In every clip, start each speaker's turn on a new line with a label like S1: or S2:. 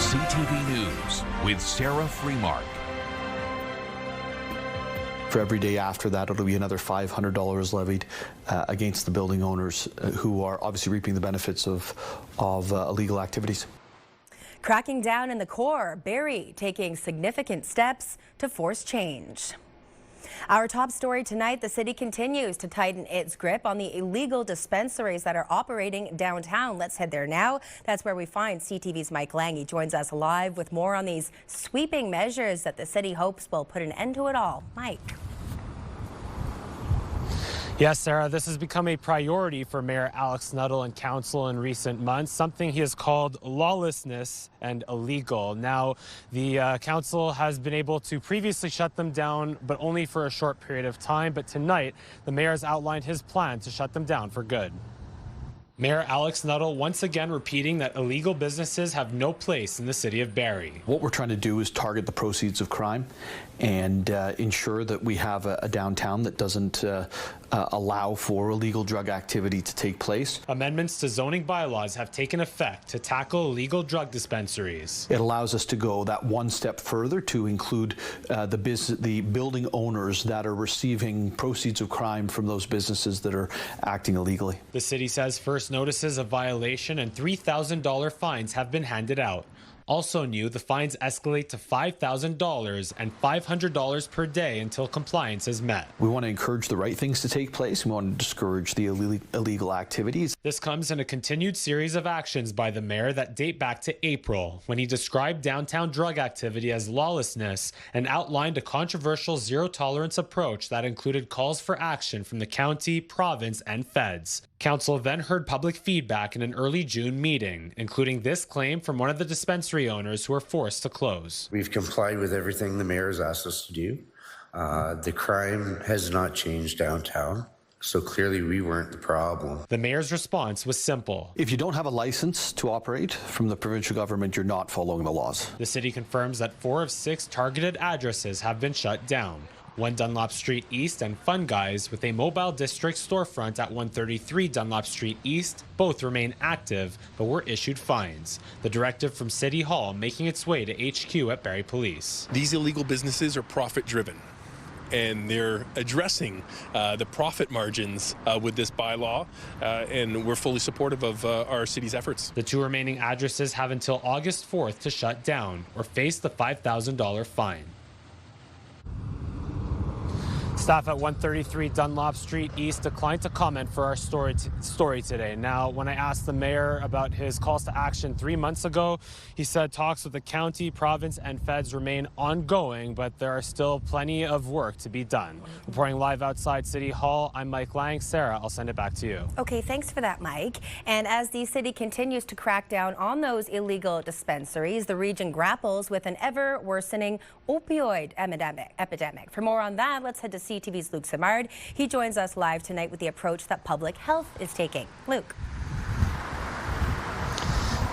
S1: CTV News with Sarah Freemark.
S2: For every day after that, it'll be another $500 levied against the building owners who are obviously reaping the benefits of illegal activities.
S3: Cracking down in the core, Barrie taking significant steps to force change. Our top story tonight, the city continues to tighten its grip on the illegal dispensaries that are operating downtown. Let's head there now. That's where we find CTV's Mike Lang. He joins us live with more on these sweeping measures that the city hopes will put an end to it all. Mike.
S4: Yes, Sarah, this has become a priority for Mayor Alex Nuttall and council in recent months, something he has called lawlessness and illegal. Now, the council has been able to previously shut them down, but only for a short period of time. But tonight, the mayor has outlined his plan to shut them down for good. Mayor Alex Nuttall once again repeating that illegal businesses have no place in the city of Barrie.
S2: What we're trying to do is target the proceeds of crime and ensure that we have a downtown that doesn't allow for illegal drug activity to take place.
S4: Amendments to zoning bylaws have taken effect to tackle illegal drug dispensaries.
S2: It allows us to go that one step further to include the building owners that are receiving proceeds of crime from those businesses that are acting illegally.
S4: The city says first notices of violation and $3,000 fines have been handed out. Also new, the fines escalate to $5,000 and $500 per day until compliance is met.
S2: We want to encourage the right things to take place. We want to discourage the illegal activities.
S4: This comes in a continued series of actions by the mayor that date back to April, when he described downtown drug activity as lawlessness and outlined a controversial zero-tolerance approach that included calls for action from the county, province, and feds. Council then heard public feedback in an early June meeting, including this claim from one of the dispensary owners who were forced to close.
S5: We've complied with everything the mayor has asked us to do. The crime has not changed downtown, so clearly we weren't the problem.
S4: The mayor's response was simple.
S2: If you don't have a license to operate from the provincial government, you're not following the laws.
S4: The city confirms that 4 of 6 targeted addresses have been shut down. 1 Dunlop Street East and Fun Guys with a mobile district storefront at 133 Dunlop Street East. Both remain active, but were issued fines. The directive from City Hall making its way to HQ at Barrie Police.
S6: These illegal businesses are profit-driven, and they're addressing the profit margins with this bylaw, and we're fully supportive of our city's efforts.
S4: The 2 remaining addresses have until August 4th to shut down or face the $5,000 fine. Staff at 133 Dunlop Street East declined to comment for our story today. Now, when I asked the mayor about his calls to action 3 months ago, he said talks with the county, province, and feds remain ongoing, but there are still plenty of work to be done. Reporting live outside City Hall, I'm Mike Lang. Sarah, I'll send it back to you.
S3: Okay, thanks for that, Mike. And as the city continues to crack down on those illegal dispensaries, the region grapples with an ever-worsening opioid epidemic. For more on that, let's head to CTV's Luke Simard. He joins us live tonight with the approach that public health is taking. Luke.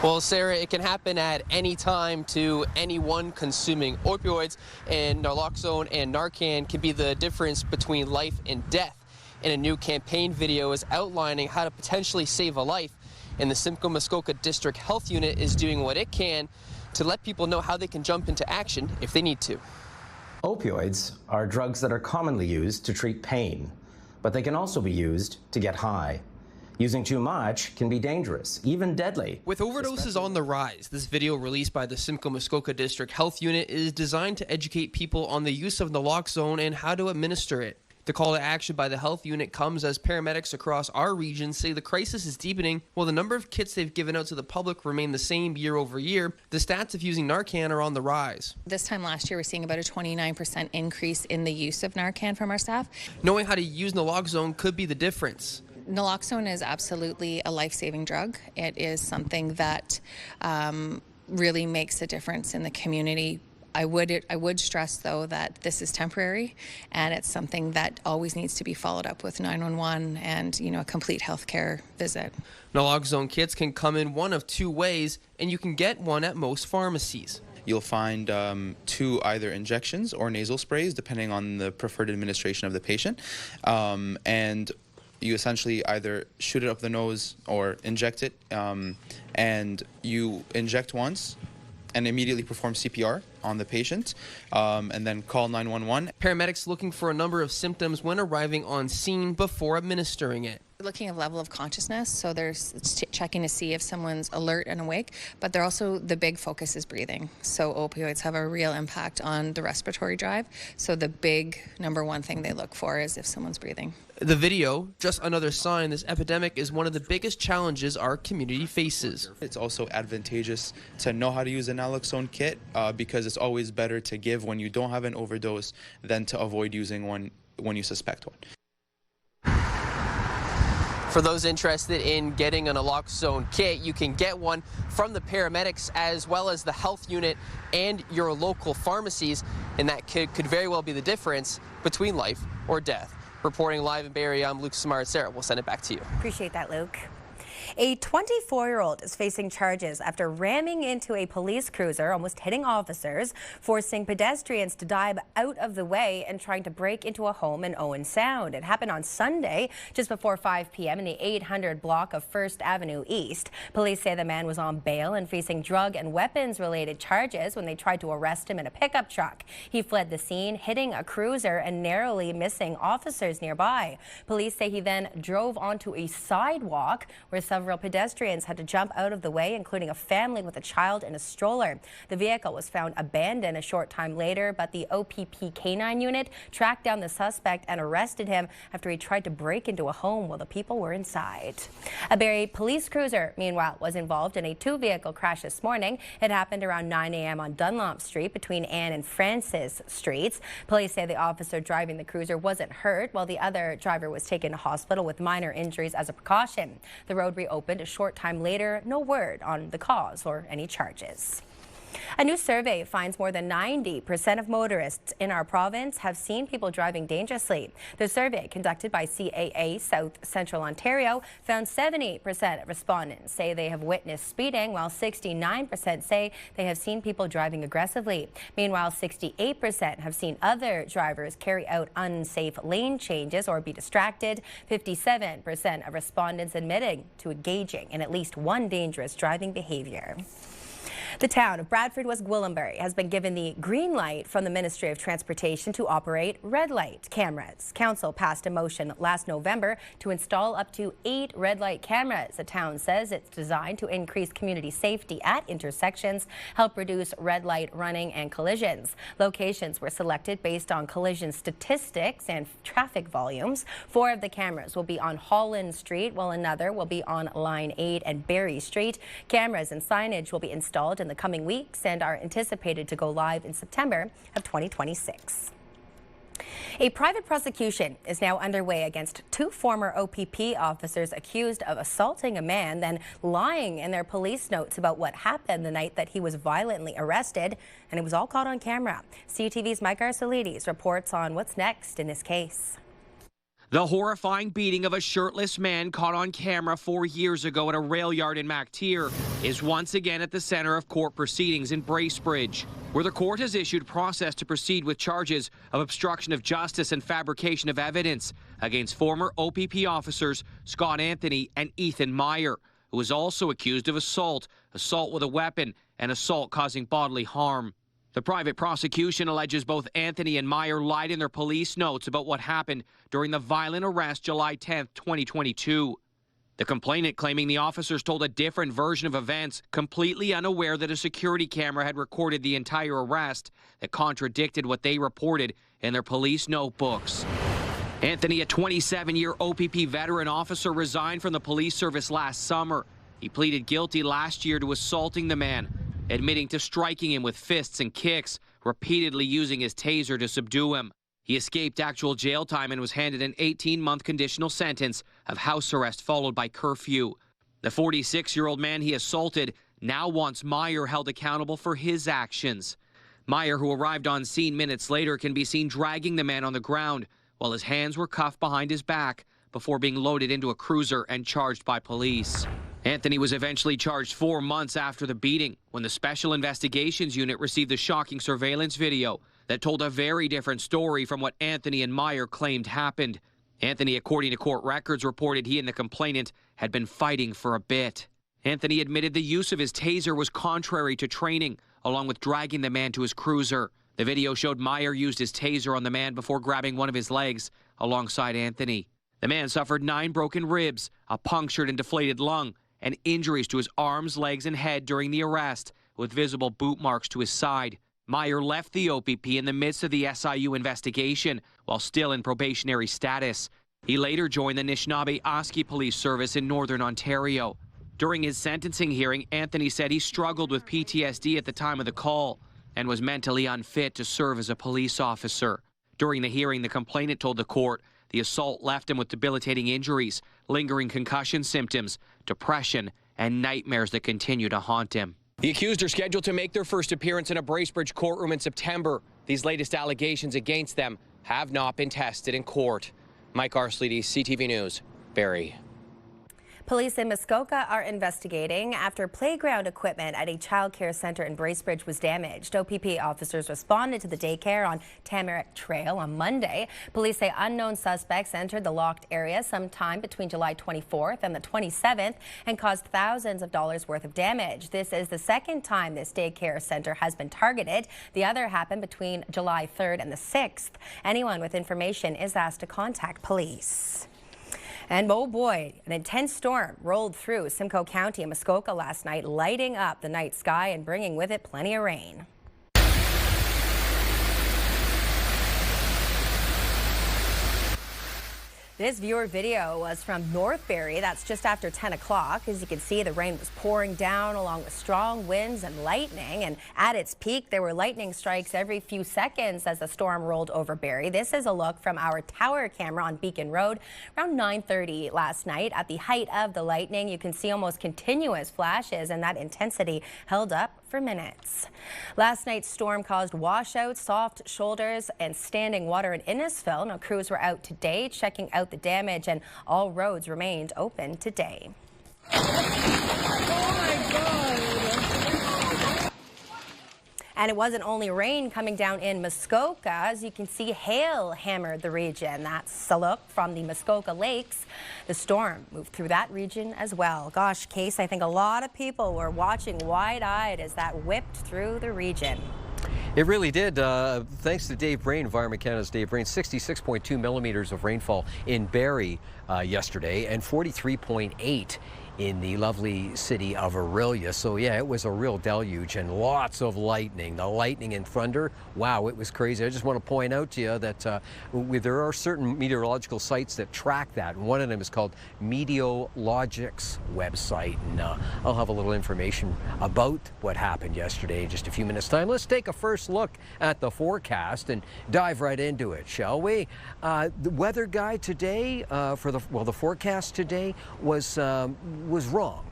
S7: Well, Sarah, it can happen at any time to anyone consuming opioids, and naloxone and Narcan can be the difference between life and death. And a new campaign video is outlining how to potentially save a life, and the Simcoe-Muskoka District Health Unit is doing what it can to let people know how they can jump into action if they need to.
S8: Opioids are drugs that are commonly used to treat pain, but they can also be used to get high. Using too much can be dangerous, even deadly.
S7: With overdoses on the rise, this video released by the Simcoe-Muskoka District Health Unit is designed to educate people on the use of naloxone and how to administer it. The call to action by the health unit comes as paramedics across our region say the crisis is deepening while the number of kits they've given out to the public remain the same year over year. The stats of using Narcan are on the rise.
S9: This time last year, we're seeing about a 29% increase in the use of Narcan from our staff.
S7: Knowing how to use naloxone could be the difference.
S9: Naloxone is absolutely a life-saving drug. It is something that really makes a difference in the community. I would stress, though, that this is temporary, and it's something that always needs to be followed up with 911 and, a complete healthcare visit.
S7: Naloxone kits can come in one of 2 ways, and you can get one at most pharmacies.
S10: You'll find 2 either injections or nasal sprays, depending on the preferred administration of the patient, and you essentially either shoot it up the nose or inject it, and you inject once, and immediately perform CPR on the patient, and then call 911.
S7: Paramedics looking for a number of symptoms when arriving on scene before administering it.
S9: Looking at level of consciousness, so there's checking to see if someone's alert and awake, but they're also, the big focus is breathing. So opioids have a real impact on the respiratory drive. So the big number one thing they look for is if someone's breathing.
S7: The video, just another sign this epidemic is one of the biggest challenges our community faces.
S10: It's also advantageous to know how to use a naloxone kit because it's always better to give when you don't have an overdose than to avoid using one when you suspect one.
S7: For those interested in getting an naloxone kit, you can get one from the paramedics as well as the health unit and your local pharmacies, and that could very well be the difference between life or death. Reporting live in Barrie, I'm Luke Samar. Sarah, we'll send it back to you.
S3: Appreciate that, Luke. A 24-year-old is facing charges after ramming into a police cruiser, almost hitting officers, forcing pedestrians to dive out of the way and trying to break into a home in Owen Sound. It happened on Sunday, just before 5 p.m. in the 800 block of 1st Avenue East. Police say the man was on bail and facing drug and weapons-related charges when they tried to arrest him in a pickup truck. He fled the scene, hitting a cruiser and narrowly missing officers nearby. Police say he then drove onto a sidewalk where several pedestrians had to jump out of the way, including a family with a child in a stroller. The vehicle was found abandoned a short time later, but the OPP K-9 unit tracked down the suspect and arrested him after he tried to break into a home while the people were inside. A Barrie police cruiser, meanwhile, was involved in a two-vehicle crash this morning. It happened around 9 a.m. on Dunlop Street between Ann and Francis Streets. Police say the officer driving the cruiser wasn't hurt, while the other driver was taken to hospital with minor injuries as a precaution. The road reopened a short time later. No word on the cause or any charges. A new survey finds more than 90% of motorists in our province have seen people driving dangerously. The survey, conducted by CAA South Central Ontario, found 78% of respondents say they have witnessed speeding, while 69% say they have seen people driving aggressively. Meanwhile, 68% have seen other drivers carry out unsafe lane changes or be distracted. 57% of respondents admitting to engaging in at least one dangerous driving behavior. The town of Bradford, West Gwillimbury has been given the green light from the Ministry of Transportation to operate red light cameras. Council passed a motion last November to install up to 8 red light cameras. The town says it's designed to increase community safety at intersections, help reduce red light running and collisions. Locations were selected based on collision statistics and traffic volumes. 4 of the cameras will be on Holland Street, while another will be on Line 8 and Barrie Street. Cameras and signage will be installed in the coming weeks and are anticipated to go live in September of 2026. A private prosecution is now underway against 2 former OPP officers accused of assaulting a man, then lying in their police notes about what happened the night that he was violently arrested, and it was all caught on camera. CTV's Mike Arsulides reports on what's next in this case.
S11: The horrifying beating of a shirtless man caught on camera 4 years ago at a rail yard in MacTier is once again at the center of court proceedings in Bracebridge, where the court has issued process to proceed with charges of obstruction of justice and fabrication of evidence against former OPP officers Scott Anthony and Ethan Meyer, who was also accused of assault, assault with a weapon, and assault causing bodily harm. The private prosecution alleges both Anthony and Meyer lied in their police notes about what happened during the violent arrest July 10, 2022. The complainant claiming the officers told a different version of events, completely unaware that a security camera had recorded the entire arrest that contradicted what they reported in their police notebooks. Anthony, a 27-year OPP veteran officer, resigned from the police service last summer. He pleaded guilty last year to assaulting the man, admitting to striking him with fists and kicks, repeatedly using his taser to subdue him. He escaped actual jail time and was handed an 18-month conditional sentence of house arrest followed by curfew. The 46-year-old man he assaulted now wants Meyer held accountable for his actions. Meyer, who arrived on scene minutes later, can be seen dragging the man on the ground while his hands were cuffed behind his back before being loaded into a cruiser and charged by police. Anthony was eventually charged 4 months after the beating when the Special Investigations Unit received the shocking surveillance video that told a very different story from what Anthony and Meyer claimed happened. Anthony, according to court records, reported he and the complainant had been fighting for a bit. Anthony admitted the use of his taser was contrary to training, along with dragging the man to his cruiser. The video showed Meyer used his taser on the man before grabbing one of his legs alongside Anthony. The man suffered 9 broken ribs, a punctured and deflated lung, and injuries to his arms, legs, and head during the arrest, with visible boot marks to his side. Meyer left the OPP in the midst of the SIU investigation while still in probationary status. He later joined the Anishinaabe-Oski Police Service in Northern Ontario. During his sentencing hearing, Anthony said he struggled with PTSD at the time of the call and was mentally unfit to serve as a police officer. During the hearing, the complainant told the court the assault left him with debilitating injuries, lingering concussion symptoms, depression, and nightmares that continue to haunt him. The accused are scheduled to make their first appearance in a Bracebridge courtroom in September. These latest allegations against them have not been tested in court. Mike Arsleedy, CTV News, Barrie.
S3: Police in Muskoka are investigating after playground equipment at a child care center in Bracebridge was damaged. OPP officers responded to the daycare on Tamarack Trail on Monday. Police say unknown suspects entered the locked area sometime between July 24th and the 27th and caused thousands of dollars worth of damage. This is the second time this daycare center has been targeted. The other happened between July 3rd and the 6th. Anyone with information is asked to contact police. And oh boy, an intense storm rolled through Simcoe County and Muskoka last night, lighting up the night sky and bringing with it plenty of rain. This viewer video was from North Barrie. That's just after 10 o'clock. As you can see, the rain was pouring down along with strong winds and lightning. And at its peak, there were lightning strikes every few seconds as the storm rolled over Barrie. This is a look from our tower camera on Beacon Road around 9:30 last night. At the height of the lightning, you can see almost continuous flashes, and that intensity held up for minutes. Last night's storm caused washouts, soft shoulders, and standing water in Innisfil. Now, crews were out today checking out the damage, and all roads remained open today. Oh my God! And it wasn't only rain coming down in Muskoka. As you can see, hail hammered the region. That's a look from the Muskoka Lakes. The storm moved through that region as well. Gosh, Case, I think a lot of people were watching wide-eyed as that whipped through the region.
S12: It really did. Thanks to Dave Brain, Environment Canada's Dave Brain, 66.2 millimeters of rainfall in Barrie yesterday and 43.8 in the lovely city of Orillia. So yeah, it was a real deluge and lots of lightning. The lightning and thunder, wow, it was crazy. I just want to point out to you that there are certain meteorological sites that track that. And one of them is called Meteologic's website. And I'll have a little information about what happened yesterday in just a few minutes' time. Let's take a first look at the forecast and dive right into it, shall we? The weather guy today the forecast today was wrong,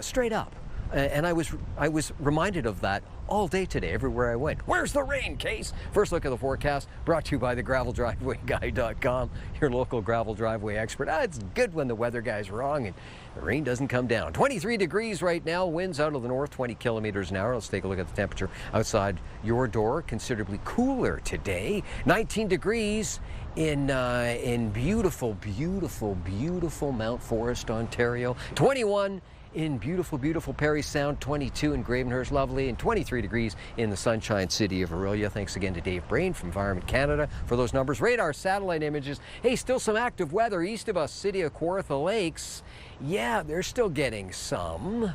S12: straight up. And I was reminded of that all day today, everywhere I went. Where's the rain, Case? First look at the forecast, brought to you by the graveldrivewayguy.com, your local gravel driveway expert. It's good when the weather guy's wrong and the rain doesn't come down. 23 degrees right now, winds out of the north, 20 kilometers an hour. Let's take a look at the temperature outside your door. Considerably cooler today. 19 degrees in beautiful, beautiful, beautiful Mount Forest, Ontario. 21 in beautiful, beautiful Parry Sound, 22 in Gravenhurst, lovely, and 23 degrees in the Sunshine City of Orillia. Thanks again to Dave Brain from Environment Canada for those numbers. Radar satellite images. Hey, still some active weather east of us, city of Kawartha Lakes. Yeah, they're still getting some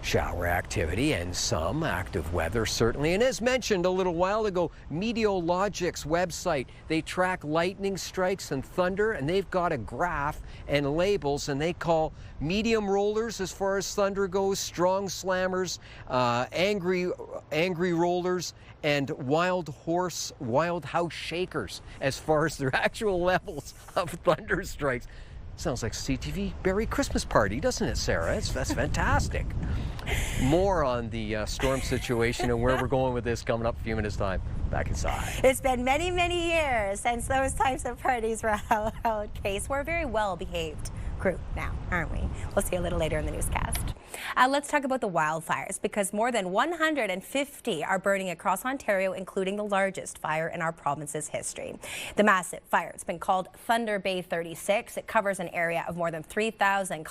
S12: shower activity and some active weather, certainly. And as mentioned a little while ago, Meteologic's website, they track lightning strikes and thunder, and they've got a graph and labels, and they call medium rollers as far as thunder goes, strong slammers, angry rollers, and wild house shakers as far as their actual levels of thunder strikes. Sounds like CTV Barrie Christmas party, doesn't it, Sarah? That's fantastic. More on the storm situation and where we're going with this coming up in a few minutes' time. Back inside.
S3: It's been many, many years since those types of parties were held, Case. We're a very well-behaved crew now, aren't we? We'll see you a little later in the newscast. Let's talk about the wildfires, because more than 150 are burning across Ontario, including the largest fire in our province's history. The massive fire, it's been called Thunder Bay 36. It covers an area of more than 3,000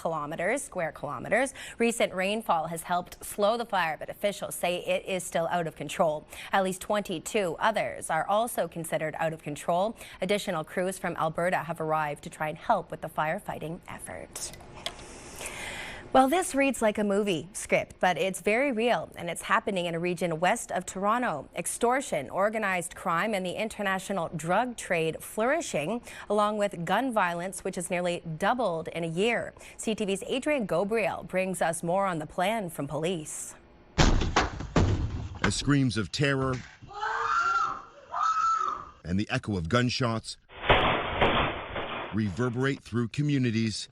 S3: square kilometers. Recent rainfall has helped slow the fire, but officials say it is still out of control. At least 22 others are also considered out of control. Additional crews from Alberta have arrived to try and help with the firefighting effort. Well, this reads like a movie script, but it's very real, and it's happening in a region west of Toronto. Extortion, organized crime, and the international drug trade flourishing, along with gun violence, which has nearly doubled in a year. CTV's Adrian Gabriel brings us more on the plan from police.
S13: As screams of terror and the echo of gunshots reverberate through communities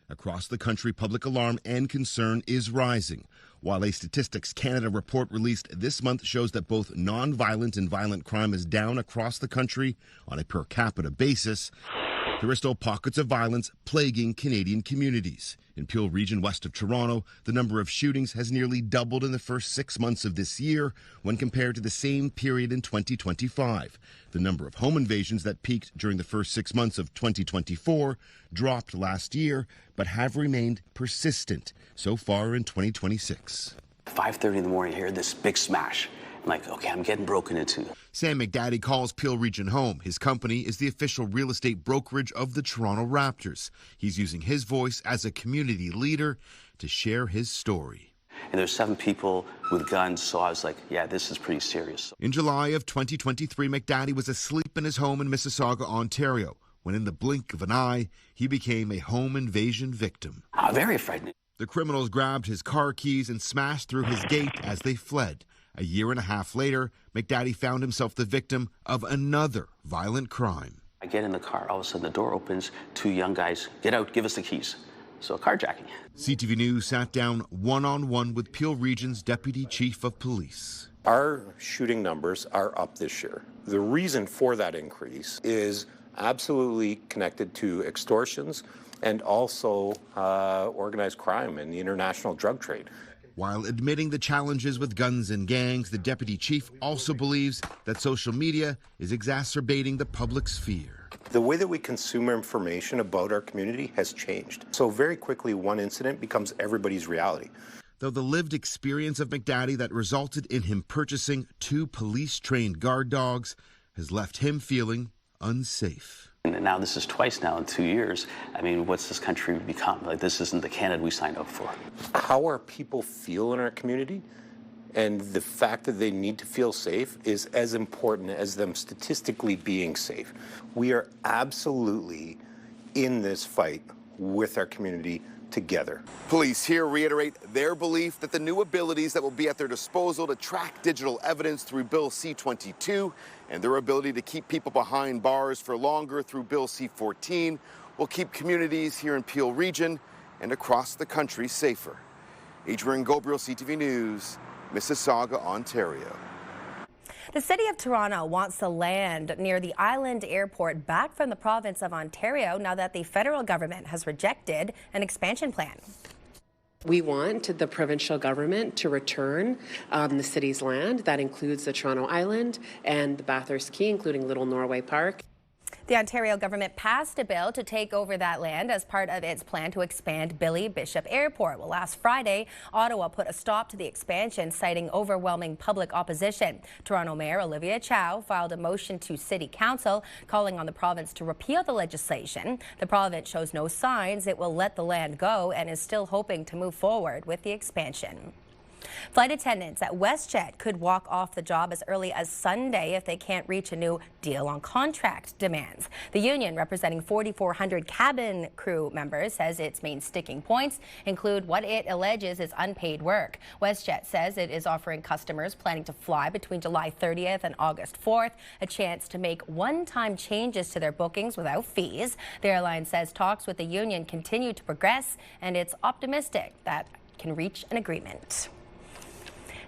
S13: across the country, public alarm and concern is rising. While a Statistics Canada report released this month shows that both non-violent and violent crime is down across the country on a per capita basis, there are still pockets of violence plaguing Canadian communities. In Peel Region west of Toronto, the number of shootings has nearly doubled in the first 6 months of this year when compared to the same period in 2025. The number of home invasions that peaked during the first 6 months of 2024 dropped last year, but have remained persistent so far in 2026.
S14: 5:30 in the morning, I hear this big smash. I'm like, okay, I'm getting broken into.
S13: Sam McDaddy calls Peel Region home. His company is the official real estate brokerage of the Toronto Raptors. He's using his voice as a community leader to share his story.
S14: And there's 7 people with guns, so I was like, yeah, this is pretty serious.
S13: In July of 2023, McDaddy was asleep in his home in Mississauga, Ontario, when in the blink of an eye, he became a home invasion victim.
S14: Very frightening.
S13: The criminals grabbed his car keys and smashed through his gate as they fled. A year and a half later, McDaddy found himself the victim of another violent crime.
S14: I get in the car, all of a sudden the door opens, 2 young guys, get out, give us the keys. So carjacking.
S13: CTV News sat down one-on-one with Peel Region's Deputy Chief of Police.
S15: Our shooting numbers are up this year. The reason for that increase is absolutely connected to extortions and also organized crime and the international drug trade.
S13: While admitting the challenges with guns and gangs, the deputy chief also believes that social media is exacerbating the public's fear.
S15: The way that we consume information about our community has changed. So very quickly, one incident becomes everybody's reality.
S13: Though the lived experience of McDaddy that resulted in him purchasing 2 police-trained guard dogs has left him feeling unsafe.
S14: And now this is twice now in 2 years. I mean, what's this country become? Like, this isn't the Canada we signed up for.
S15: How our people feel in our community and the fact that they need to feel safe is as important as them statistically being safe. We are absolutely in this fight with our community together.
S16: Police here reiterate their belief that the new abilities that will be at their disposal to track digital evidence through Bill C-22 and their ability to keep people behind bars for longer through Bill C-14 will keep communities here in Peel Region and across the country safer. Adrian Gabriel, CTV News, Mississauga, Ontario.
S3: The City of Toronto wants the land near the Island Airport back from the province of Ontario now that the federal government has rejected an expansion plan.
S17: We want the provincial government to return the city's land. That includes the Toronto Island and the Bathurst Quay, including Little Norway Park.
S3: The Ontario government passed a bill to take over that land as part of its plan to expand Billy Bishop Airport. Well, last Friday, Ottawa put a stop to the expansion, citing overwhelming public opposition. Toronto Mayor Olivia Chow filed a motion to City Council calling on the province to repeal the legislation. The province shows no signs it will let the land go and is still hoping to move forward with the expansion. Flight attendants at WestJet could walk off the job as early as Sunday if they can't reach a new deal on contract demands. The union, representing 4,400 cabin crew members, says its main sticking points include what it alleges is unpaid work. WestJet says it is offering customers planning to fly between July 30th and August 4th a chance to make one-time changes to their bookings without fees. The airline says talks with the union continue to progress, and it's optimistic that it can reach an agreement.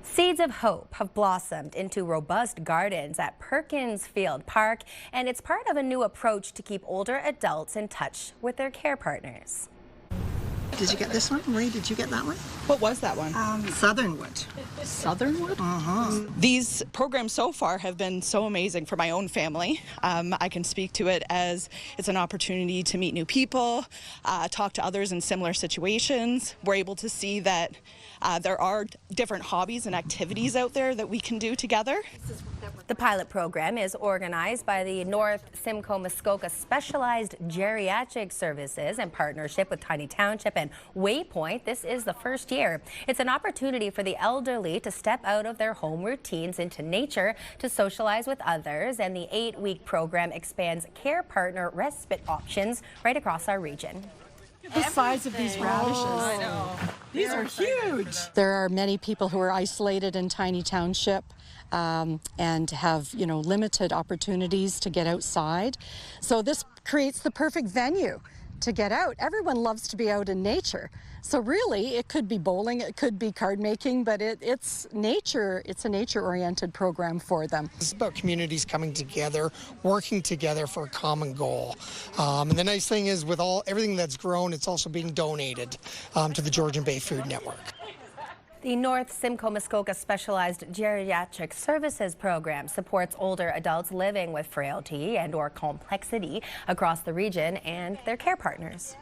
S3: Seeds of hope have blossomed into robust gardens at Perkins Field Park, and it's part of a new approach to keep older adults in touch with their care partners.
S18: Did you get this one? Marie, did you get that one?
S19: What was that one?
S18: Southernwood.
S19: Southernwood? These programs so far have been so amazing for my own family. I can speak to it as it's an opportunity to meet new people, talk to others in similar situations. We're able to see that there are different hobbies and activities out there that we can do together.
S3: The pilot program is organized by the North Simcoe Muskoka Specialized Geriatric Services in partnership with Tiny Township and Waypoint. This is the first year. It's an opportunity for the elderly to step out of their home routines into nature to socialize with others, and the 8-week program expands care partner respite options right across our region.
S19: The size of these radishes. I know. These are huge.
S20: There are many people who are isolated in Tiny Township and have, limited opportunities to get outside. So this creates the perfect venue to get out. Everyone loves to be out in nature. So really, it could be bowling, it could be card making, but it's nature. It's a nature-oriented program for them.
S21: It's about communities coming together, working together for a common goal. And the nice thing is, with everything that's grown, it's also being donated to the Georgian Bay Food Network.
S3: The North Simcoe Muskoka Specialized Geriatric Services Program supports older adults living with frailty and/or complexity across the region and their care partners.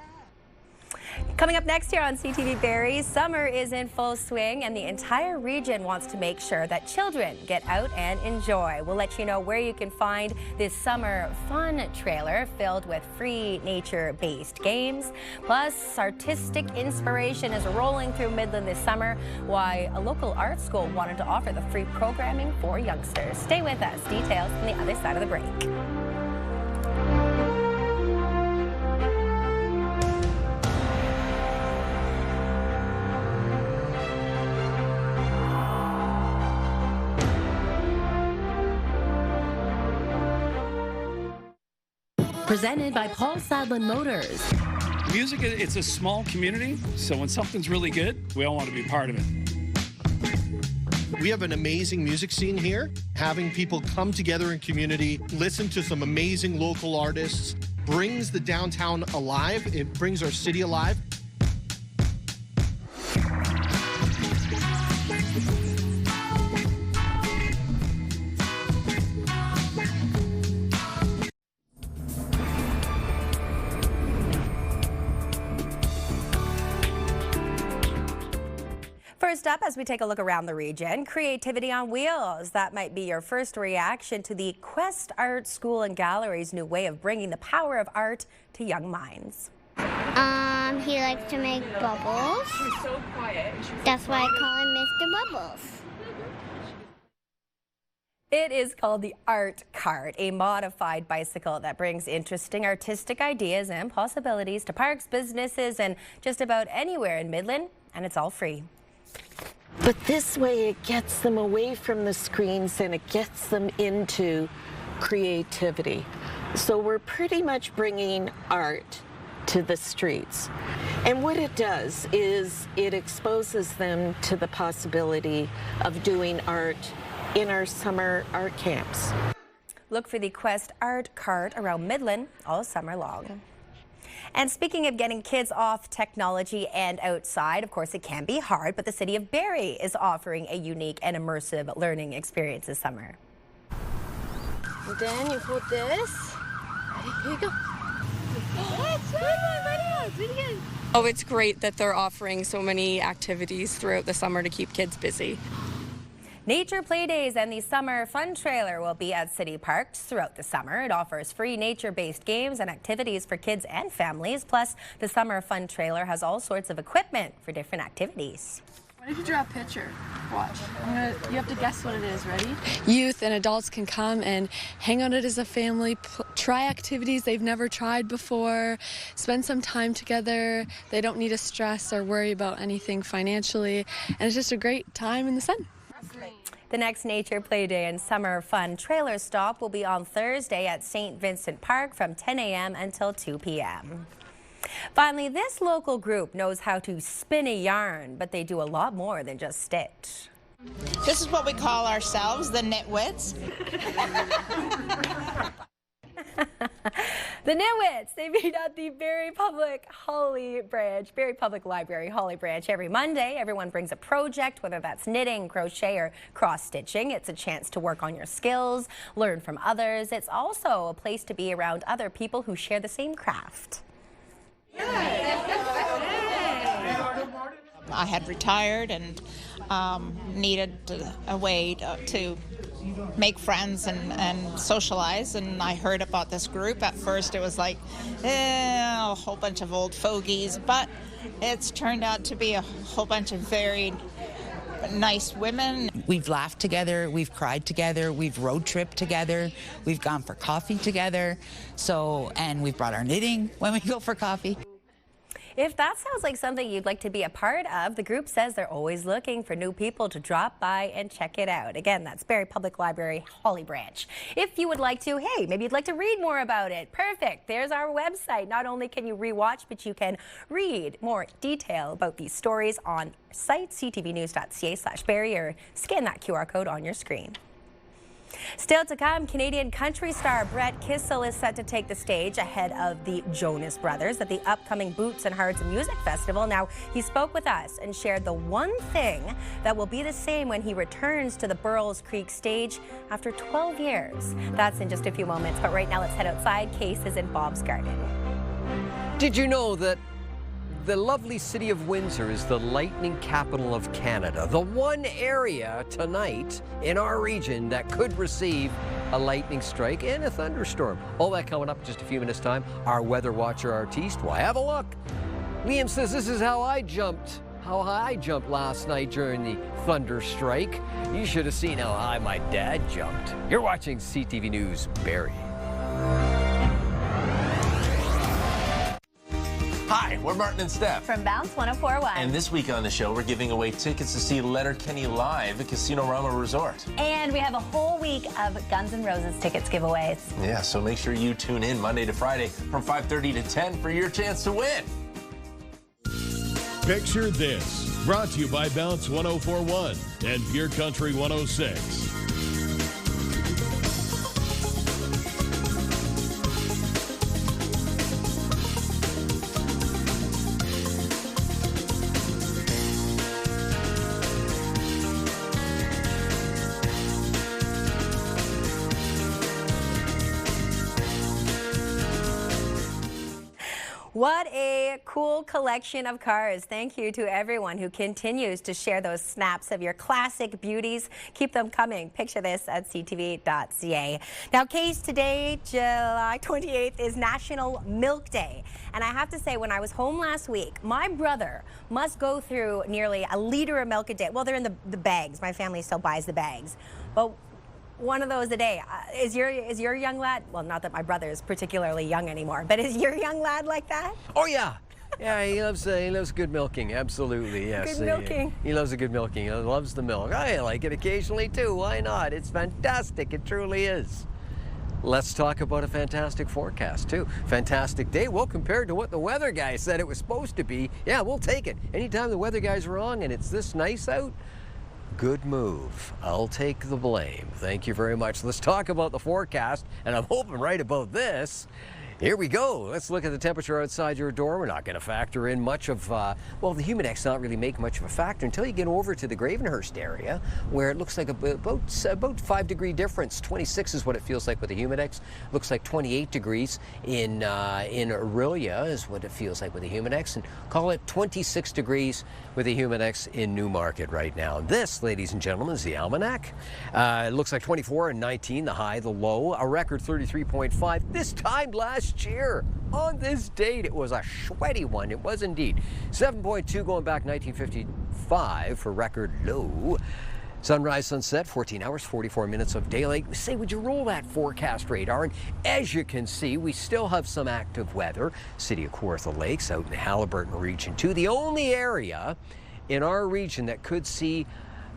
S3: Coming up next here on CTV Barrie, summer is in full swing and the entire region wants to make sure that children get out and enjoy. We'll let you know where you can find this summer fun trailer filled with free nature-based games. Plus, artistic inspiration is rolling through Midland this summer, why a local art school wanted to offer the free programming for youngsters. Stay with us. Details on the other side of the break. Presented by Paul Sadlin Motors.
S22: Music, it's a small community, so when something's really good, we all want to be part of it.
S23: We have an amazing music scene here. Having people come together in community, listen to some amazing local artists, brings the downtown alive. It brings our city alive.
S3: First up, as we take a look around the region, creativity on wheels. That might be your first reaction to the Quest Art School and Gallery's new way of bringing the power of art to young minds.
S24: He likes to make bubbles.
S25: He's so quiet.
S24: That's why I call him Mr. Bubbles.
S3: It is called the Art Cart, a modified bicycle that brings interesting artistic ideas and possibilities to parks, businesses, and just about anywhere in Midland, and it's all free.
S26: But this way it gets them away from the screens and it gets them into creativity. So we're pretty much bringing art to the streets. And what it does is it exposes them to the possibility of doing art in our summer art camps.
S3: Look for the Quest Art Cart around Midland all summer long. And speaking of getting kids off technology and outside, of course it can be hard, but the city of Barrie is offering a unique and immersive learning experience this summer.
S27: And then you put this. Ready? Here you go.
S28: Oh, it's great that they're offering so many activities throughout the summer to keep kids busy.
S3: Nature Play Days and the Summer Fun Trailer will be at city parks throughout the summer. It offers free nature-based games and activities for kids and families. Plus, the Summer Fun Trailer has all sorts of equipment for different activities.
S27: What if you draw a picture? Watch. You have to guess what it is. Ready?
S28: Youth and adults can come and hang on it as a family, try activities they've never tried before, spend some time together. They don't need to stress or worry about anything financially, and it's just a great time in the sun.
S3: The next Nature Play Day and Summer Fun Trailer Stop will be on Thursday at St. Vincent Park from 10 a.m. until 2 p.m. Finally, this local group knows how to spin a yarn, but they do a lot more than just stitch.
S29: This is what we call ourselves, the nitwits.
S3: The Nitwits, they meet at the Barrie Public Library, Holly Branch every Monday. Everyone brings a project, whether that's knitting, crochet, or cross-stitching. It's a chance to work on your skills, learn from others. It's also a place to be around other people who share the same craft.
S1: I had retired and needed a way to make friends and socialize, and I heard about this group. At first it was like a whole bunch of old fogies, but it's turned out to be a whole bunch of very nice women.
S2: We've laughed together, we've cried together, we've road tripped together, we've gone for coffee together, and we've brought our knitting when we go for coffee.
S3: If that sounds like something you'd like to be a part of, the group says they're always looking for new people to drop by and check it out. Again, that's Barrie Public Library, Holly Branch. If you would like to, hey, maybe you'd like to read more about it. Perfect. There's our website. Not only can you rewatch, but you can read more detail about these stories on our site, ctvnews.ca/Barrie, or scan that QR code on your screen. Still to come, Canadian country star Brett Kissel is set to take the stage ahead of the Jonas Brothers at the upcoming Boots and Hearts Music Festival. Now, he spoke with us and shared the one thing that will be the same when he returns to the Burrells Creek stage after 12 years. That's in just a few moments, but right now let's head outside. Case is in Bob's Garden.
S12: Did you know that the lovely city of Windsor is the lightning capital of Canada? The one area tonight in our region that could receive a lightning strike and a thunderstorm. All that coming up in just a few minutes' time. Our weather watcher artiste, why, have a look. Liam says this is how I jumped last night during the thunder strike. You should have seen how high my dad jumped. You're watching CTV News Barrie.
S4: Hi, we're Martin and Steph
S3: from Bounce 104.1.
S4: And this week on the show, we're giving away tickets to see Letterkenny live at Casino-Rama Resort.
S3: And we have a whole week of Guns N' Roses tickets giveaways.
S4: Yeah, so make sure you tune in Monday to Friday from 5:30 to 10 for your chance to win.
S5: Picture this, brought to you by Bounce 104.1 and Pure Country 106.
S3: What a cool collection of cars. Thank you to everyone who continues to share those snaps of your classic beauties. Keep them coming. Picture this at ctv.ca. Now, Case, today, July 28th, is National Milk Day. And I have to say, when I was home last week, my brother must go through nearly a liter of milk a day. Well, they're in the bags. My family still buys the bags. But one of those a day. Is your young lad, well, not that my brother is particularly young anymore, but is your young lad like that?
S12: Oh, yeah. Yeah, he loves good milking, absolutely, yes.
S3: Good milking.
S12: He loves a good milking. He loves the milk. I like it occasionally, too. Why not? It's fantastic. It truly is. Let's talk about a fantastic forecast, too. Fantastic day. Well, compared to what the weather guy said it was supposed to be, yeah, we'll take it. Anytime the weather guy's wrong and it's this nice out, good move. I'll take the blame. Thank you very much. Let's talk about the forecast, and I'm hoping right about this. Here we go. Let's look at the temperature outside your door. We're not going to factor in much of, well, the Humidex not really make much of a factor until you get over to the Gravenhurst area, where it looks like about 5-degree difference. 26 is what it feels like with the Humidex. Looks like 28 degrees in Orillia is what it feels like with the Humidex, and call it 26 degrees with the Humidex in Newmarket right now. This, ladies and gentlemen, is the almanac. It looks like 24 and 19, the high, the low, a record 33.5. This time last year, on this date, it was a sweaty one. It was indeed. 7.2 going back 1955 for record low. Sunrise, sunset, 14 hours, 44 minutes of daylight. Say, would you roll that forecast radar? And as you can see, we still have some active weather. City of Kawartha Lakes out in the Haliburton region, too. The only area in our region that could see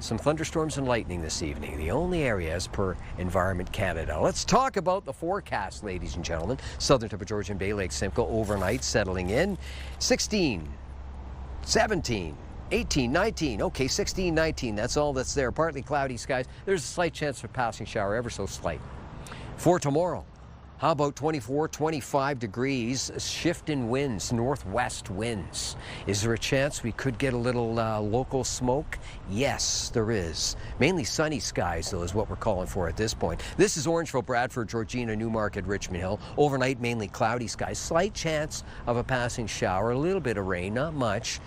S12: some thunderstorms and lightning this evening. The only area as per Environment Canada. Let's talk about the forecast, ladies and gentlemen. Southern tip of Georgian Bay, Lake Simcoe, overnight settling in. 16, 17, 18, 19, okay, 16, 19, that's all that's there. Partly cloudy skies. There's a slight chance of a passing shower, ever so slight. For tomorrow, How about 24, 25 degrees, shift in winds, northwest winds? Is there a chance we could get a little local smoke? Yes, there is. Mainly sunny skies, though, is what we're calling for at this point. This is Orangeville, Bradford, Georgina, Newmarket, Richmond Hill. Overnight, mainly cloudy skies. Slight chance of a passing shower, a little bit of rain, not much,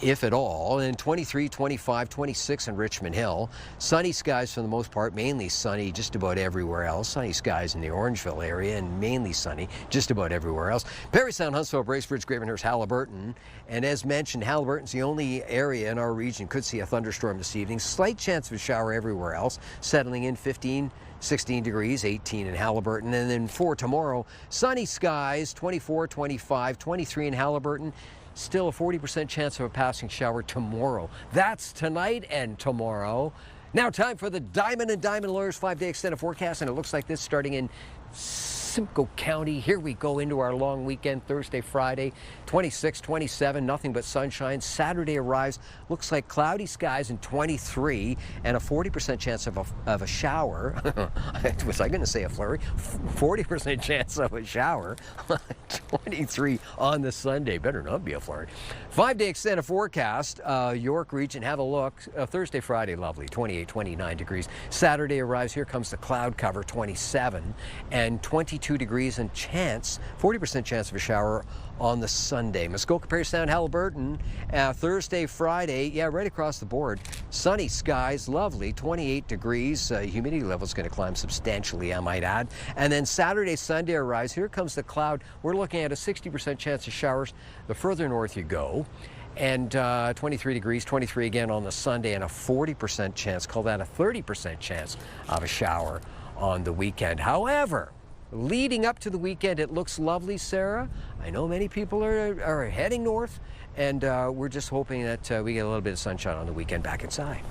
S12: if at all. And 23, 25, 26 in Richmond Hill. Sunny skies for the most part, mainly sunny just about everywhere else. Sunny skies in the Orangeville area and mainly sunny just about everywhere else. Parry Sound, Huntsville, Bracebridge, Gravenhurst, Halliburton. And as mentioned, Halliburton's the only area in our region could see a thunderstorm this evening. Slight chance of a shower everywhere else. Settling in 15, 16 degrees, 18 in Halliburton. And then for tomorrow, sunny skies, 24, 25, 23 in Halliburton. Still a 40% chance of a passing shower tomorrow. That's tonight and tomorrow. Now time for the Diamond and Diamond Lawyers 5-day extended forecast, and it looks like this starting in Simcoe County. Here we go into our long weekend, Thursday, Friday, 26, 27, nothing but sunshine. Saturday arrives, looks like cloudy skies and 23, and a 40% chance of a shower. Was I going to say a flurry? 40% chance of a shower. 23 on the Sunday. Better not be a flurry. 5-day extended forecast. York region, have a look. Thursday, Friday, lovely, 28, 29 degrees. Saturday arrives, here comes the cloud cover, 27, and 22 degrees and 40% chance of a shower on the Sunday. Muskoka, Parry Sound, Halliburton, Thursday, Friday, yeah, right across the board. Sunny skies, lovely, 28 degrees. Humidity level is going to climb substantially, I might add. And then Saturday, Sunday arrives. Here comes the cloud. We're looking at a 60% chance of showers the further north you go. And 23 degrees, 23 again on the Sunday, and a 40% chance, call that a 30% chance of a shower on the weekend. However, leading up to the weekend, it looks lovely, Sarah. I know many people are heading north, and we're just hoping that we get a little bit of sunshine on the weekend back inside.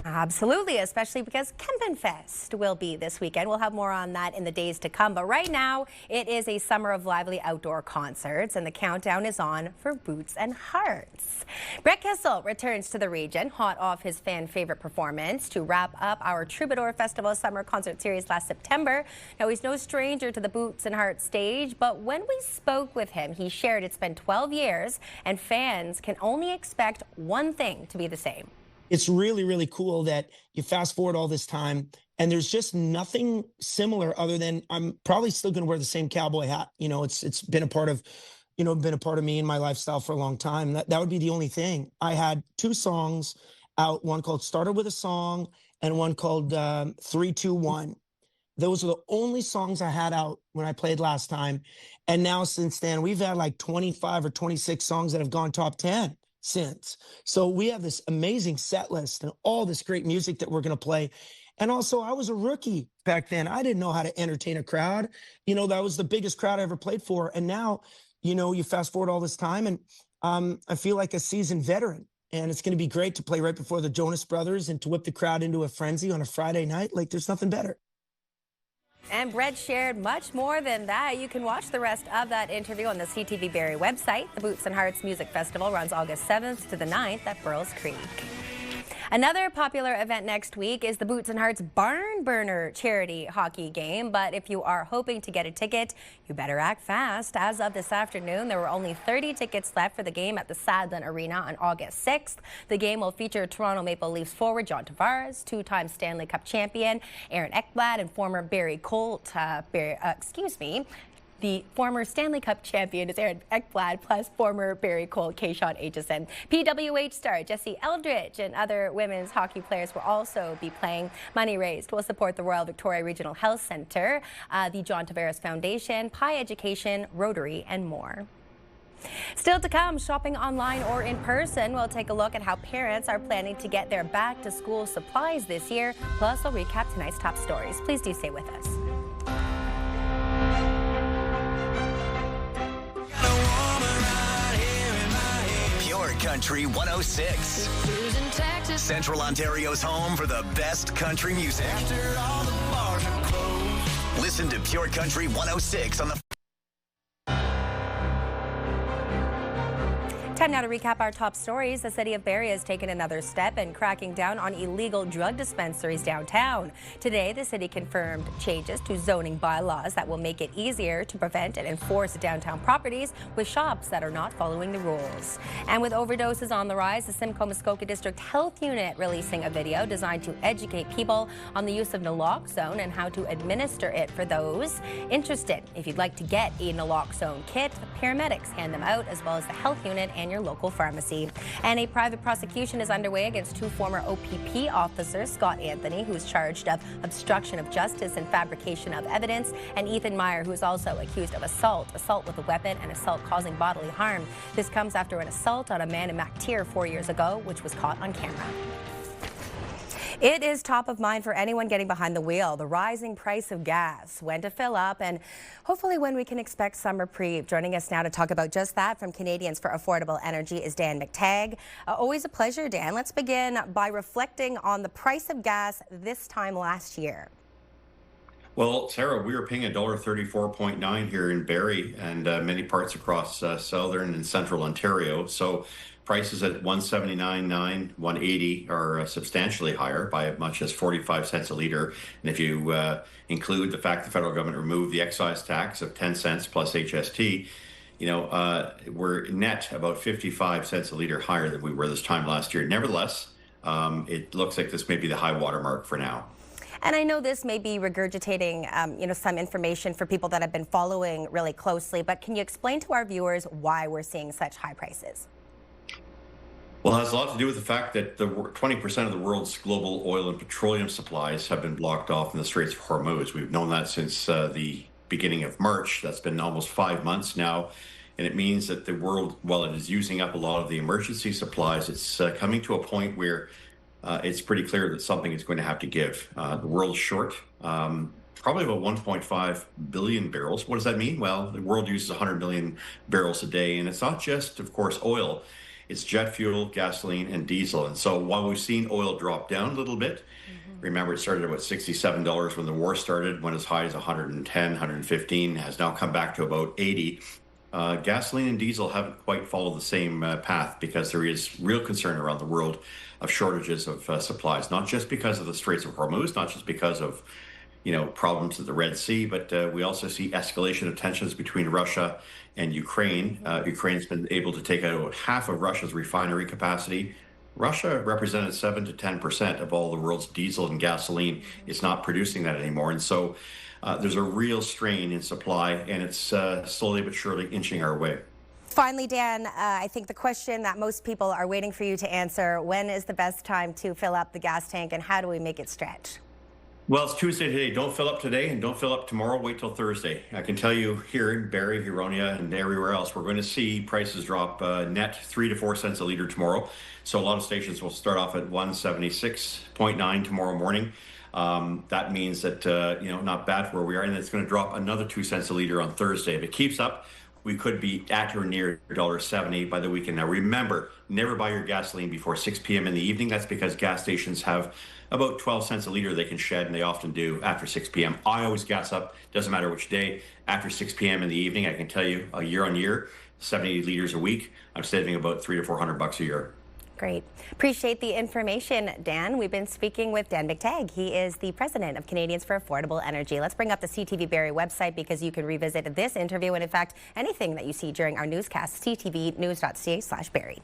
S3: Absolutely, especially because Kempenfest will be this weekend. We'll have more on that in the days to come. But right now, it is a summer of lively outdoor concerts, and the countdown is on for Boots and Hearts. Brett Kissel returns to the region, hot off his fan-favorite performance to wrap up our Troubadour Festival Summer Concert Series last September. Now, he's no stranger to the Boots and Hearts stage, but when we spoke with him, he shared it's been 12 years, and fans can only expect one thing to be the same.
S6: It's really, really cool that you fast forward all this time and there's just nothing similar other than I'm probably still going to wear the same cowboy hat. You know, it's been a part of, me and my lifestyle for a long time. That would be the only thing. I had 2 songs out, one called Started With a Song and one called 3, 2, 1. Those are the only songs I had out when I played last time. And now since then, we've had like 25 or 26 songs that have gone top 10. Since. So we have this amazing set list and all this great music that we're going to play. And also, I was a rookie back then. I didn't know how to entertain a crowd. You know, that was the biggest crowd I ever played for. And now, you fast forward all this time and I feel like a seasoned veteran. And it's going to be great to play right before the Jonas Brothers and to whip the crowd into a frenzy on a Friday night. Like, there's nothing better.
S3: And Brett shared much more than that. You can watch the rest of that interview on the CTV Barrie website. The Boots and Hearts Music Festival runs August 7th to the 9th at Burles Creek. Another popular event next week is the Boots and Hearts Barn Burner charity hockey game. But if you are hoping to get a ticket, you better act fast. As of this afternoon, there were only 30 tickets left for the game at the Sadlin Arena on August 6th. The game will feature Toronto Maple Leafs forward John Tavares, 2-time Stanley Cup champion Aaron Ekblad, and former Barrie Colt, the former Stanley Cup champion is Aaron Ekblad, plus former Barrie Colt Kayshawn Aitchison. PWH star Jesse Eldridge and other women's hockey players will also be playing. Money raised will support the Royal Victoria Regional Health Centre, the John Tavares Foundation, Pi Education, Rotary, and more. Still to come, shopping online or in person. We'll take a look at how parents are planning to get their back-to-school supplies this year. Plus, we'll recap tonight's top stories. Please do stay with us.
S7: Country 106. Central Ontario's home for the best country music. After all the bars are closed. Listen to Pure Country 106 on the
S3: Time now to recap our top stories. The city of Barrie has taken another step in cracking down on illegal drug dispensaries downtown. Today, the city confirmed changes to zoning bylaws that will make it easier to prevent and enforce downtown properties with shops that are not following the rules. And with overdoses on the rise, the Simcoe Muskoka District Health Unit releasing a video designed to educate people on the use of naloxone and how to administer it for those interested. If you'd like to get a naloxone kit, paramedics hand them out, as well as the health unit and your local pharmacy. And a private prosecution is underway against two former OPP officers, Scott Anthony, who's charged of obstruction of justice and fabrication of evidence, and Ethan Meyer, who is also accused of assault with a weapon, and assault causing bodily harm. This comes after an assault on a man in MacTier 4 years ago, which was caught on camera. It is top of mind for anyone getting behind the wheel, the rising price of gas, when to fill up, and hopefully when we can expect some reprieve. Joining us now to talk about just that from Canadians for Affordable Energy is Dan McTagg. Always a pleasure, Dan. Let's begin by reflecting on the price of gas this time last year.
S8: Well, Sarah, we were paying $1.34.9 here in Barrie and many parts across southern and central Ontario. So prices at $1.79.9, $1.80 are substantially higher by as much as 45 cents a litre. And if you include the fact the federal government removed the excise tax of 10 cents plus HST, we're net about 55 cents a litre higher than we were this time last year. Nevertheless, it looks like this may be the high water mark for now.
S3: And I know this may be regurgitating, some information for people that have been following really closely, but can you explain to our viewers why we're seeing such high prices?
S8: Well, it has a lot to do with the fact that 20% of the world's global oil and petroleum supplies have been blocked off in the Straits of Hormuz. We've known that since the beginning of March. That's been almost 5 months now. And it means that the world, while it is using up a lot of the emergency supplies, it's coming to a point where it's pretty clear that something is going to have to give. The world's short, probably about 1.5 billion barrels. What does that mean? Well, the world uses 100 million barrels a day. And it's not just, of course, oil. It's jet fuel, gasoline, and diesel. And so while we've seen oil drop down a little bit, remember it started at about $67 when the war started, went as high as 110, 115, has now come back to about 80. Gasoline and diesel haven't quite followed the same path because there is real concern around the world of shortages of supplies, not just because of the Straits of Hormuz, not just because of problems at the Red Sea, but we also see escalation of tensions between Russia and Ukraine. Ukraine's been able to take out half of Russia's refinery capacity. Russia represented 7 to 10% of all the world's diesel and gasoline. It's not producing that anymore. And so there's a real strain in supply, and it's slowly but surely inching our way.
S3: Finally, Dan, I think the question that most people are waiting for you to answer, when is the best time to fill up the gas tank, and how do we make it stretch?
S8: Well, it's Tuesday today. Don't fill up today and don't fill up tomorrow. Wait till Thursday. I can tell you here in Barrie, Huronia, and everywhere else, we're going to see prices drop net 3 to 4 cents a litre tomorrow. So a lot of stations will start off at 176.9 tomorrow morning. That means that, not bad for where we are. And it's going to drop another 2 cents a litre on Thursday. If it keeps up, we could be at or near $1.70 by the weekend. Now, remember, never buy your gasoline before 6 p.m. in the evening. That's because gas stations have about 12 cents a litre they can shed, and they often do after 6 p.m. I always gas up, doesn't matter which day, after 6 p.m. in the evening. I can tell you, year on year, 70 litres a week, I'm saving about $300 to $400 a year.
S3: Great. Appreciate the information, Dan. We've been speaking with Dan McTagg. He is the president of Canadians for Affordable Energy. Let's bring up the CTV Barrie website because you can revisit this interview and, in fact, anything that you see during our newscast, ctvnews.ca/Barrie.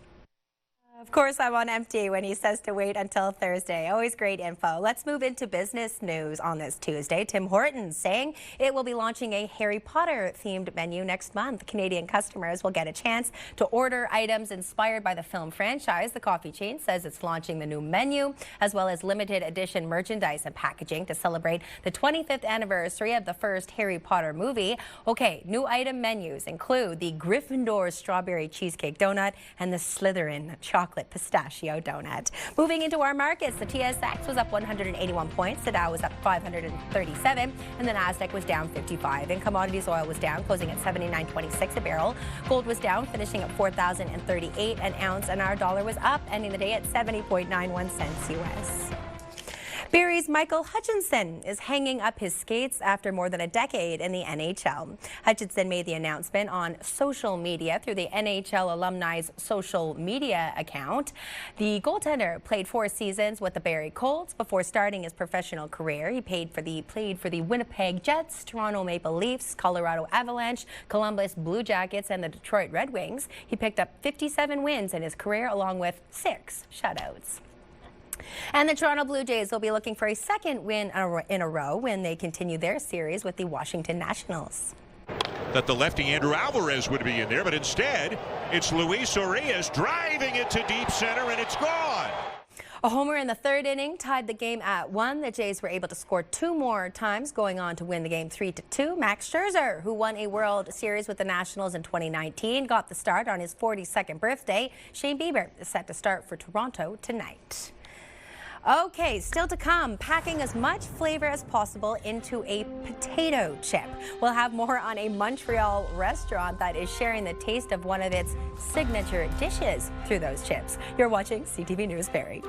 S3: Of course, I'm on empty when he says to wait until Thursday. Always great info. Let's move into business news on this Tuesday. Tim Hortons saying it will be launching a Harry Potter themed menu next month. Canadian customers will get a chance to order items inspired by the film franchise. The coffee chain says it's launching the new menu as well as limited edition merchandise and packaging to celebrate the 25th anniversary of the first Harry Potter movie. Okay, new item menus include the Gryffindor strawberry cheesecake donut and the Slytherin chocolate pistachio donut. Moving into our markets, the TSX was up 181 points, the Dow was up 537, and the Nasdaq was down 55. In commodities, oil was down, closing at $79.26 a barrel. Gold was down, finishing at $4,038 an ounce, and our dollar was up, ending the day at 70.91 cents US. Barrie's Michael Hutchinson is hanging up his skates after more than a decade in the NHL. Hutchinson made the announcement on social media through the NHL alumni's social media account. The goaltender played 4 seasons with the Barrie Colts before starting his professional career. He played for the Winnipeg Jets, Toronto Maple Leafs, Colorado Avalanche, Columbus Blue Jackets, and the Detroit Red Wings. He picked up 57 wins in his career along with 6 shutouts. And the Toronto Blue Jays will be looking for a second win in a row when they continue their series with the Washington Nationals.
S9: That the lefty Andrew Alvarez would be in there, but instead it's Luis Urias driving it to deep center, and it's gone.
S3: A homer in the 3rd inning tied the game at 1. The Jays were able to score 2 more times, going on to win the game 3-2. Max Scherzer, who won a World Series with the Nationals in 2019, got the start on his 42nd birthday. Shane Bieber is set to start for Toronto tonight. Okay, still to come, packing as much flavor as possible into a potato chip. We'll have more on a Montreal restaurant that is sharing the taste of one of its signature dishes through those chips. You're watching CTV News Barrie.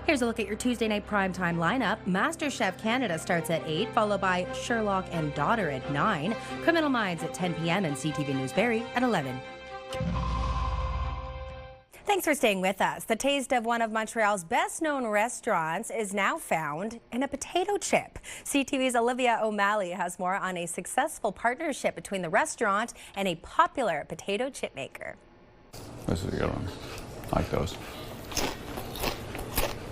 S3: Here's a look at your Tuesday night primetime lineup. MasterChef Canada starts at 8, followed by Sherlock and Daughter at 9, Criminal Minds at 10 p.m. and CTV News Barrie at 11. Thanks for staying with us. The taste of one of Montreal's best-known restaurants is now found in a potato chip. CTV's Olivia O'Malley has more on a successful partnership between the restaurant and a popular potato chip maker.
S10: This is a good one. I like those.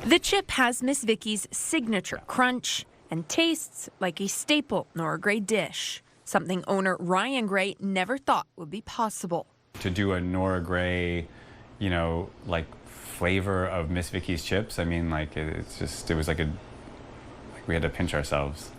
S11: The chip has Miss Vicky's signature crunch and tastes like a staple Nora Gray dish, something owner Ryan Gray never thought would be possible.
S10: To do a Nora Gray, you know, like flavor of Miss Vicky's chips, I mean, like it was like we had to pinch ourselves.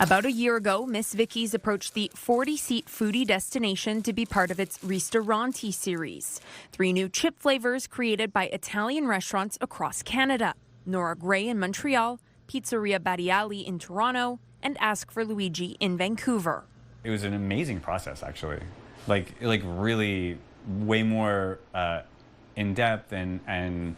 S11: About a year ago, Miss Vicky's approached the 40-seat foodie destination to be part of its Ristoranti series. 3 new chip flavors created by Italian restaurants across Canada. Nora Gray in Montreal, Pizzeria Battiali in Toronto, and Ask for Luigi in Vancouver.
S10: It was an amazing process, actually. Like really way more in-depth and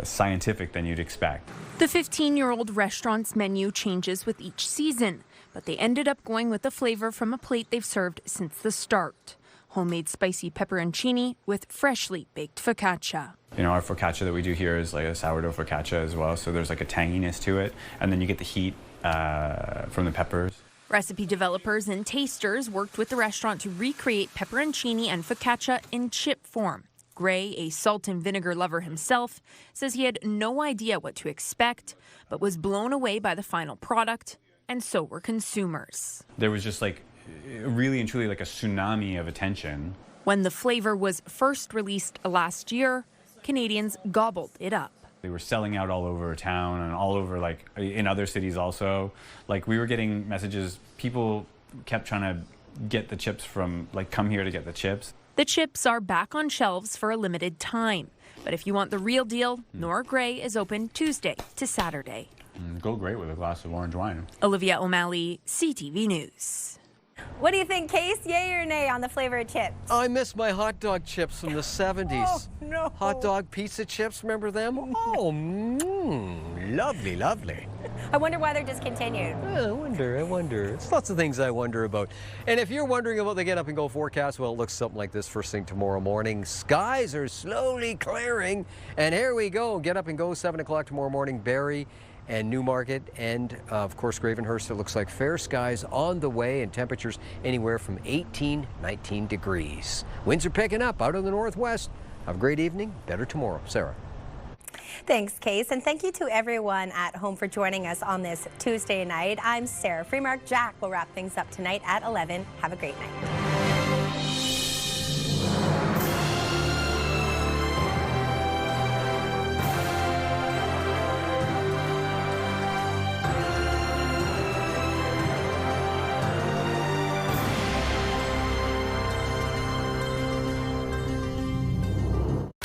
S10: scientific than you'd expect.
S11: The 15-year-old restaurant's menu changes with each season, but they ended up going with the flavor from a plate they've served since the start. Homemade spicy pepperoncini with freshly baked focaccia.
S10: You know, our focaccia that we do here is like a sourdough focaccia as well, so there's like a tanginess to it, and then you get the heat from the peppers.
S11: Recipe developers and tasters worked with the restaurant to recreate pepperoncini and focaccia in chip form. Gray, a salt and vinegar lover himself, says he had no idea what to expect, but was blown away by the final product, and so were consumers.
S10: There was just like really and truly like a tsunami of attention.
S11: When the flavor was first released last year, Canadians gobbled it up.
S10: They were selling out all over town and all over, like, in other cities also. Like, we were getting messages, people kept trying to get the chips from, like, come here to get the chips.
S11: The chips are back on shelves for a limited time. But if you want the real deal, Nora Gray is open Tuesday to Saturday.
S10: Go great with a glass of orange wine.
S11: Olivia O'Malley, CTV News.
S3: What do you think, Case? Yay or nay on the flavor of chips?
S12: I miss my hot dog chips from the 70s.
S3: Oh, no.
S12: Hot dog pizza chips, remember them? Oh, lovely, lovely.
S3: I wonder why they're discontinued.
S12: I wonder. It's lots of things I wonder about. And if you're wondering about the Get Up and Go forecast, well, it looks something like this first thing tomorrow morning. Skies are slowly clearing. And here we go. Get Up and Go, 7 o'clock tomorrow morning, Barrie and Newmarket, and of course Gravenhurst. It looks like fair skies on the way, and temperatures anywhere from 19 degrees. Winds are picking up out in the northwest. Have a great evening. Better tomorrow. Sarah.
S3: Thanks, Case, and thank you to everyone at home for joining us on this Tuesday night. I'm Sarah Freemark. Jack will wrap things up tonight at 11. Have a great night.